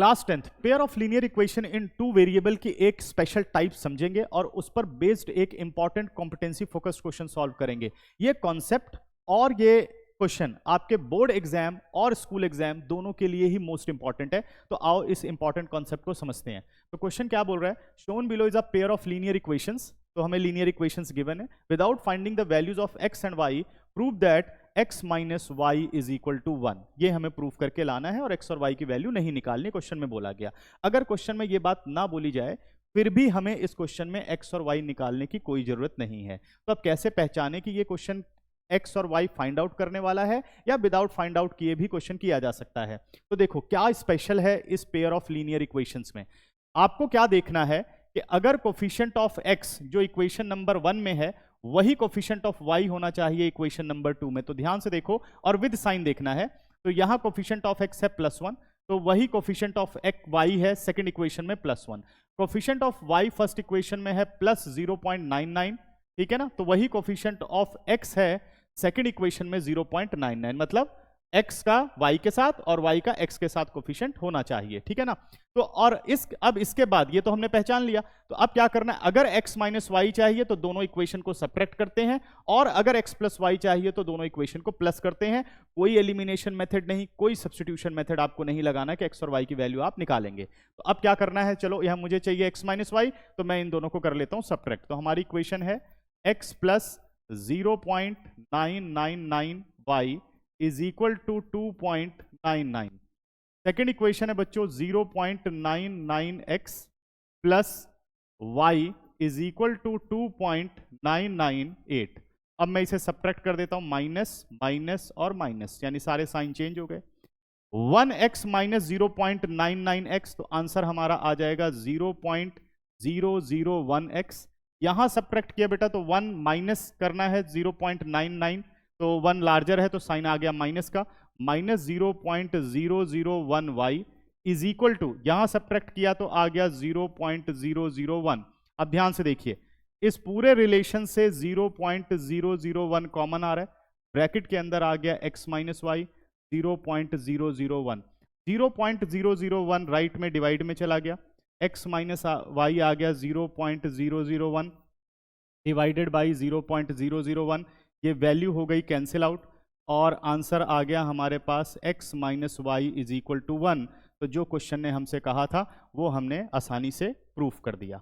Class 10th pair of linear equation in two variable की एक special type समझेंगे और उस पर बेस्ड एक important competency focused question solve करेंगे। ये कॉन्सेप्ट और ये क्वेश्चन आपके बोर्ड एग्जाम और स्कूल एग्जाम दोनों के लिए ही मोस्ट इंपॉर्टेंट है। तो आओ इस इंपॉर्टेंट कॉन्सेप्ट को समझते हैं। तो क्वेश्चन क्या बोल रहा है, shown below is a pair of linear equations. तो हमें लीनियर इक्वेशंस गिवन है, without finding the values of x and y prove that x minus y is equal to 1। ये हमें प्रूफ करके लाना है और x और y की वैल्यू नहीं निकालनी, क्वेश्चन में बोला गया। अगर क्वेश्चन में ये बात ना बोली जाए फिर भी हमें इस क्वेश्चन में x और y निकालने की कोई जरूरत नहीं है। तो अब कैसे पहचाने कि ये क्वेश्चन x और y फाइंड आउट करने वाला है या विदाउट फाइंड आउट किए भी क्वेश्चन किया जा सकता है। तो देखो क्या स्पेशल है इस पेयर ऑफ लीनियर इक्वेशंस में। आपको क्या देखना है कि अगर कोफिशिएंट ऑफ x जो इक्वेशन नंबर 1 में है वही कोफिशिएंट ऑफ y होना चाहिए इक्वेशन नंबर 2 में। तो ध्यान से देखो और विद साइन देखना है। तो यहां कोफिशिएंट ऑफ x है +1, तो वही कोफिशिएंट ऑफ y है सेकंड इक्वेशन में +1। Coefficient of y first equation में है +0.99, ठीक है ना। तो वही कोफिशिएंट ऑफ x है सेकंड इक्वेशन में 0.99, मतलब x का y के साथ और y का x के साथ कोफिशिएंट होना चाहिए, ठीक है ना। तो और अब इसके बाद ये तो हमने पहचान लिया। तो अब क्या करना है, अगर x माइनस वाई चाहिए तो दोनों इक्वेशन को सब्ट्रैक्ट करते हैं और अगर x प्लस वाई चाहिए तो दोनों इक्वेशन को प्लस करते हैं। कोई एलिमिनेशन मेथड नहीं, कोई सब्स्टिट्यूशन मेथड आपको नहीं लगाना कि x और y की वैल्यू आप निकालेंगे। तो अब क्या करना है, चलो यहां मुझे चाहिए x माइनस वाई, तो मैं इन दोनों को कर लेता हूं सब्ट्रैक्ट। तो हमारी इक्वेशन है x plus 0.999y is equal to 2.99। Second equation है बच्चों 0.99x plus y is equal to 2.998। अब मैं इसे सब्ट्रैक्ट कर देता हूं, माइनस माइनस और माइनस, यानी सारे साइन चेंज हो गए। 1x माइनस 0.99x, तो आंसर हमारा आ जाएगा 0.001x। यहां सब्ट्रैक्ट किया बेटा तो 1 माइनस करना है 0.99, तो 1 लार्जर है तो साइन आ गया माइनस का, minus 0.001y is equal to, यहां सब्ट्रैक्ट किया तो आ गया 0.001। अब ध्यान से देखिए, इस पूरे रिलेशन से 0.001 कॉमन आ रहा है, ब्रैकेट के अंदर आ गया x माइनस वाई 0.001। 0.001 राइट में डिवाइड में चला गया, x माइनस वाई आ गया 0.001 डिवाइडेड बाई 0.001। ये वैल्यू हो गई कैंसिल आउट और आंसर आ गया हमारे पास x minus y is equal to 1। तो जो क्वेश्चन ने हमसे कहा था वो हमने आसानी से प्रूफ कर दिया।